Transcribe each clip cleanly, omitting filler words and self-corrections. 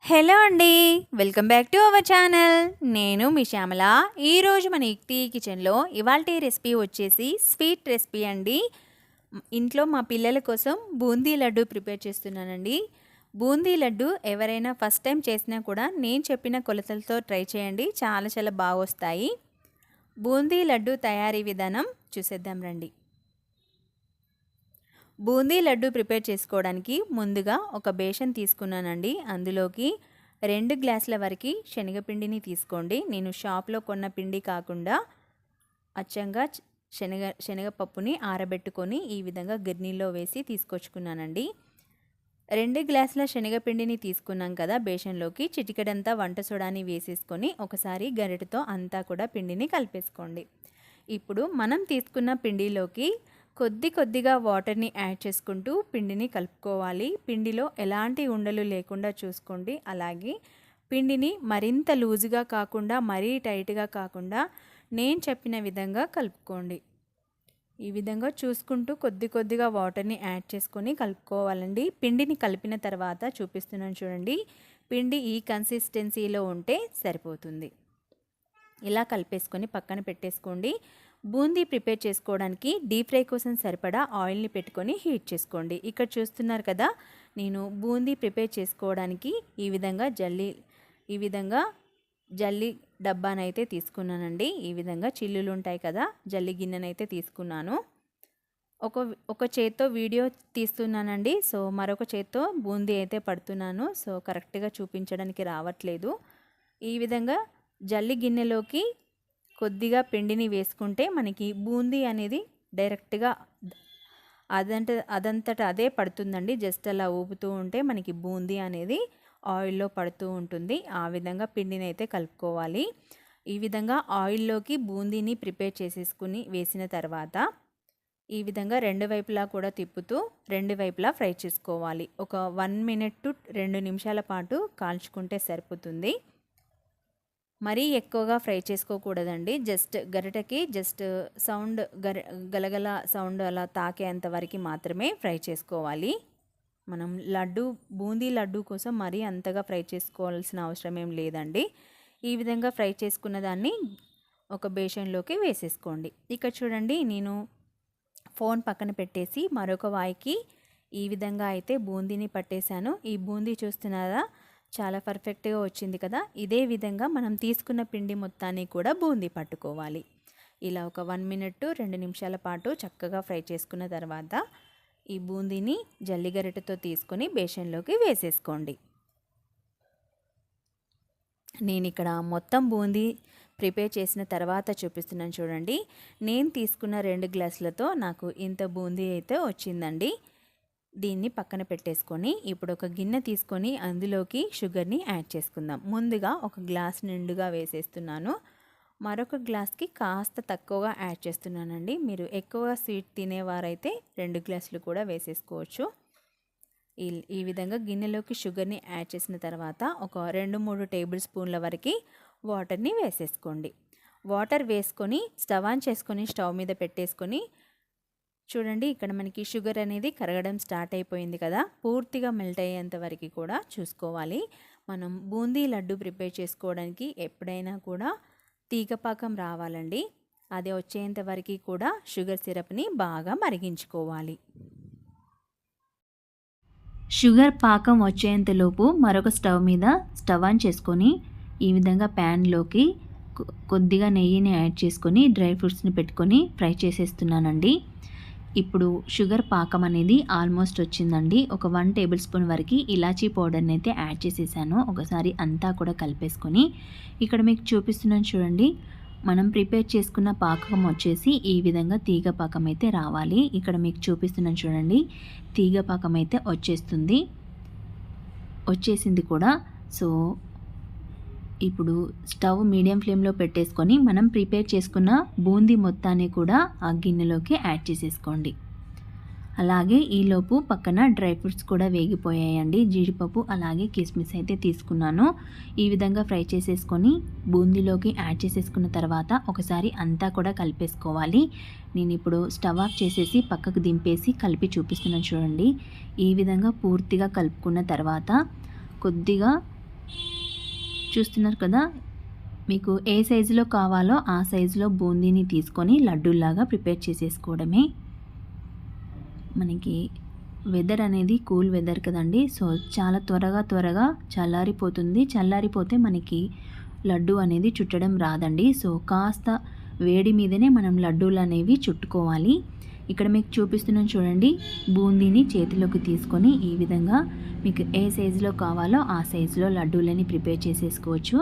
Hello అండి. Welcome back to our channel. నేను మీ శ్యామల. ఈరోజు మన ఇక్తి కిచెన్లో ఇవాల్టి రెసిపీ వచ్చేసి స్వీట్ రెసిపీ అండి. ఇంట్లో మా పిల్లల కోసం బూందీ లడ్డు ప్రిపేర్ చేస్తున్నానండి. బూందీ లడ్డు ఎవరైనా ఫస్ట్ టైం చేసినా కూడా నేను చెప్పిన కొలతలతో ట్రై చేయండి. చాలా చాలా బాగా వస్తాయి. బూందీ లడ్డు తయారీ విధానం చూసేద్దాం రండి. బూందీ లడ్డు ప్రిపేర్ చేసుకోవడానికి ముందుగా ఒక బేషన్ తీసుకున్నానండి. అందులోకి 2 గ్లాసుల వరకు శనగపిండిని తీసుకోండి. నేను షాప్లో కొన్న పిండి కాకుండా అచ్చంగా శనగపప్పుని ఆరబెట్టుకొని ఈ విధంగా గిన్నెలో వేసి తీసుకొచ్చుకున్నానండి. 2 గ్లాసుల శనగపిండిని తీసుకున్నాం కదా, బేషన్లోకి చిటికెడంతా వంట సోడాని వేసేసుకొని ఒకసారి గరిటెతో అంతా కూడా పిండిని కలిపేసుకోండి. ఇప్పుడు మనం తీసుకున్న పిండిలోకి కొద్దిగా వాటర్ని యాడ్ చేసుకుంటూ పిండిని కలుపుకోవాలి. పిండిలో ఎలాంటి ఉండలు లేకుండా చూసుకోండి. అలాగే పిండిని మరింత లూజుగా కాకుండా మరీ టైట్గా కాకుండా నేను చెప్పిన విధంగా కలుపుకోండి. ఈ విధంగా చూసుకుంటూ కొద్దిగా వాటర్ని యాడ్ చేసుకొని కలుపుకోవాలండి. పిండిని కలిపిన తర్వాత చూపిస్తున్నాను చూడండి. పిండి ఈ కన్సిస్టెన్సీలో ఉంటే సరిపోతుంది. ఇలా కలిపేసుకొని పక్కన పెట్టేసుకోండి. బూందీ ప్రిపేర్ చేసుకోవడానికి డీప్ ఫ్రై కోసం సరిపడా ఆయిల్ని పెట్టుకొని హీట్ చేసుకోండి. ఇక్కడ చూస్తున్నారు కదా, నేను బూందీ ప్రిపేర్ చేసుకోవడానికి ఈ విధంగా జల్లి డబ్బానైతే తీసుకున్నానండి. ఈ విధంగా చిల్లులు ఉంటాయి కదా, జల్లి గిన్నెనైతే తీసుకున్నాను. ఒక చేత్తో వీడియో తీస్తున్నానండి. సో మరొక చేత్తో బూందీ అయితే పడుతున్నాను. సో కరెక్ట్గా చూపించడానికి రావట్లేదు. ఈ విధంగా జల్లి గిన్నెలోకి కొద్దిగా పిండిని వేసుకుంటే మనకి బూందీ అనేది డైరెక్ట్గా అదంతట అదే పడుతుందండి. జస్ట్ అలా ఊపుతూ ఉంటే మనకి బూందీ అనేది ఆయిల్లో పడుతూ ఉంటుంది. ఆ విధంగా పిండిని అయితే కలుపుకోవాలి. ఈ విధంగా ఆయిల్లోకి బూందీని ప్రిపేర్ చేసేసుకుని వేసిన తర్వాత ఈ విధంగా 2 వైపులా కూడా తిప్పుతూ 2 వైపులా ఫ్రై చేసుకోవాలి. ఒక 1 మినిట్ టు 2 నిమిషాల పాటు కాల్చుకుంటే సరిపోతుంది. మరీ ఎక్కువగా ఫ్రై చేసుకోకూడదండి. జస్ట్ గరిటకి సౌండ్ గలగల సౌండ్ అలా తాకేంత వరకు మాత్రమే ఫ్రై చేసుకోవాలి. మనం బూందీ లడ్డు కోసం మరీ అంతగా ఫ్రై చేసుకోవాల్సిన అవసరం ఏం లేదండి. ఈ విధంగా ఫ్రై చేసుకున్న దాన్ని ఒక బేషన్లోకి వేసేసుకోండి. ఇక్కడ చూడండి, నేను ఫోన్ పక్కన పెట్టేసి మరొక వాయికి ఈ విధంగా అయితే బూందీని పట్టేశాను. ఈ బూందీ చూస్తున్నారా, చాలా పర్ఫెక్ట్గా వచ్చింది కదా. ఇదే విధంగా మనం తీసుకున్న పిండి మొత్తాన్ని కూడా బూందీ పట్టుకోవాలి. ఇలా ఒక 1 మినిట్ టు 2 నిమిషాల పాటు చక్కగా ఫ్రై చేసుకున్న తర్వాత ఈ బూందీని జల్లిగరిటెతో తీసుకొని బేషన్లోకి వేసేసుకోండి. నేను ఇక్కడ మొత్తం బూందీ ప్రిపేర్ చేసిన తర్వాత చూపిస్తున్నాను చూడండి. నేను తీసుకున్న 2 గ్లాసులతో నాకు ఇంత బూందీ అయితే వచ్చిందండి. దీన్ని పక్కన పెట్టేసుకొని ఇప్పుడు ఒక గిన్నె తీసుకొని అందులోకి షుగర్ని యాడ్ చేసుకుందాం. ముందుగా ఒక గ్లాస్ నిండుగా వేసేస్తున్నాను. మరొక గ్లాస్కి కాస్త తక్కువగా యాడ్ చేస్తున్నానండి. మీరు ఎక్కువగా స్వీట్ తినేవారైతే 2 గ్లాసులు కూడా వేసేసుకోవచ్చు. ఈ విధంగా గిన్నెలోకి షుగర్ని యాడ్ చేసిన తర్వాత ఒక 2-3 టేబుల్ స్పూన్ల వరకు వాటర్ని వేసేసుకోండి. వాటర్ వేసుకొని స్టవ్ ఆన్ చేసుకొని స్టవ్ మీద పెట్టేసుకొని చూడండి, ఇక్కడ మనకి షుగర్ అనేది కరగడం స్టార్ట్ అయిపోయింది కదా. పూర్తిగా మెల్ట్ అయ్యేంత వరకు కూడా చూసుకోవాలి. మనం బూందీ లడ్డు ప్రిపేర్ చేసుకోవడానికి ఎప్పుడైనా కూడా తీగపాకం రావాలండి. అది వచ్చేంత వరకు కూడా షుగర్ సిరప్ని బాగా మరిగించుకోవాలి. షుగర్ పాకం వచ్చేంతలోపు మరొక స్టవ్ మీద స్టవ్ ఆన్ చేసుకొని ఈ విధంగా ప్యాన్లోకి కొద్దిగా నెయ్యిని యాడ్ చేసుకొని డ్రై ఫ్రూట్స్ని పెట్టుకొని ఫ్రై చేసేస్తున్నానండి. ఇప్పుడు షుగర్ పాకం అనేది ఆల్మోస్ట్ వచ్చిందండి. ఒక 1 టేబుల్ స్పూన్ వరకు ఇలాచీ పౌడర్ని అయితే యాడ్ చేసేసాను. ఒకసారి అంతా కూడా కలిపేసుకొని ఇక్కడ మీకు చూపిస్తున్నాను చూడండి. మనం ప్రిపేర్ చేసుకున్న పాకం వచ్చేసి ఈ విధంగా తీగ పాకం అయితే రావాలి. ఇక్కడ మీకు చూపిస్తున్నాను చూడండి, తీగ పాకం అయితే వచ్చేసింది కూడా. సో ఇప్పుడు స్టవ్ మీడియం ఫ్లేమ్లో పెట్టేసుకొని మనం ప్రిపేర్ చేసుకున్న బూందీ మొత్తాన్ని కూడా ఆ గిన్నెలోకి యాడ్ చేసేసుకోండి. అలాగే ఈలోపు పక్కన డ్రై ఫ్రూట్స్ కూడా వేగిపోయాయండి. జీడిపప్పు అలాగే కిస్మిస్ అయితే తీసుకున్నాను. ఈ విధంగా ఫ్రై చేసేసుకొని బూందీలోకి యాడ్ చేసేసుకున్న తర్వాత ఒకసారి అంతా కూడా కలిపేసుకోవాలి. నేను ఇప్పుడు స్టవ్ ఆఫ్ చేసేసి పక్కకు దింపేసి కలిపి చూపిస్తున్నాను చూడండి. ఈ విధంగా పూర్తిగా కలుపుకున్న తర్వాత కొద్దిగా చూస్తున్నారు కదా, మీకు ఏ సైజులో కావాలో ఆ సైజులో బూందీని తీసుకొని లడ్డూలాగా ప్రిపేర్ చేసేసుకోవడమే. మనకి వెదర్ అనేది కూల్ వెదర్ కదండి, సో చాలా త్వరగా చల్లారిపోతుంది. చల్లారిపోతే మనకి లడ్డు అనేది చుట్టడం రాదండి. సో కాస్త వేడి మీదనే మనం లడ్డూలు అనేవి చుట్టుకోవాలి. ఇక్కడ మీకు చూపిస్తున్నాను చూడండి, బూందీని చేతిలోకి తీసుకొని ఈ విధంగా మీకు ఏ సైజులో కావాలో ఆ సైజులో లడ్డూలని ప్రిపేర్ చేసేసుకోవచ్చు.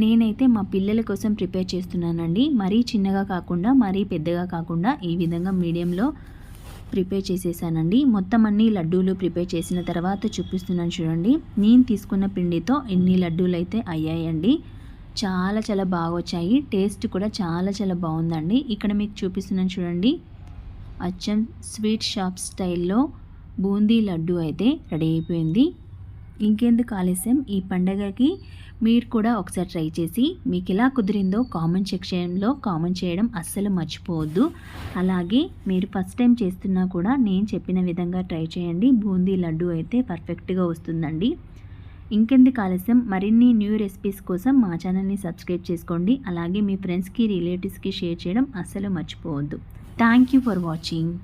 నేనైతే మా పిల్లల కోసం ప్రిపేర్ చేస్తున్నానండి. మరీ చిన్నగా కాకుండా మరీ పెద్దగా కాకుండా ఈ విధంగా మీడియంలో ప్రిపేర్ చేసేసానండి. మొత్తం అన్ని లడ్డూలు ప్రిపేర్ చేసిన తర్వాత చూపిస్తున్నాను చూడండి. నేను తీసుకున్న పిండితో ఎన్ని లడ్డూలు అయితే అయ్యాయండి. చాలా బాగా వచ్చాయి. టేస్ట్ కూడా చాలా బాగుందండి. ఇక్కడ మీకు చూపిస్తున్నాను చూడండి, అచ్చం స్వీట్ షాప్ స్టైల్లో బూందీ లడ్డు అయితే రెడీ అయిపోయింది. ఇంకెందుకు ఆలస్యం, ఈ పండగకి మీరు కూడా ఒకసారి ట్రై చేసి మీకు ఎలా కుదిరిందో కామెంట్ సెక్షన్లో కామెంట్ చేయడం అస్సలు మర్చిపోవద్దు. అలాగే మీరు ఫస్ట్ టైం చేస్తున్నా కూడా నేను చెప్పిన విధంగా ట్రై చేయండి. బూందీ లడ్డు అయితే పర్ఫెక్ట్గా వస్తుందండి. ఇంకెందుకు ఆలస్యం, మరిన్ని న్యూ రెసిపీస్ కోసం మా ఛానల్ని సబ్స్క్రైబ్ చేసుకోండి. అలాగే మీ ఫ్రెండ్స్కి రిలేటివ్స్కి షేర్ చేయడం అస్సలు మర్చిపోవద్దు. Thank you for watching.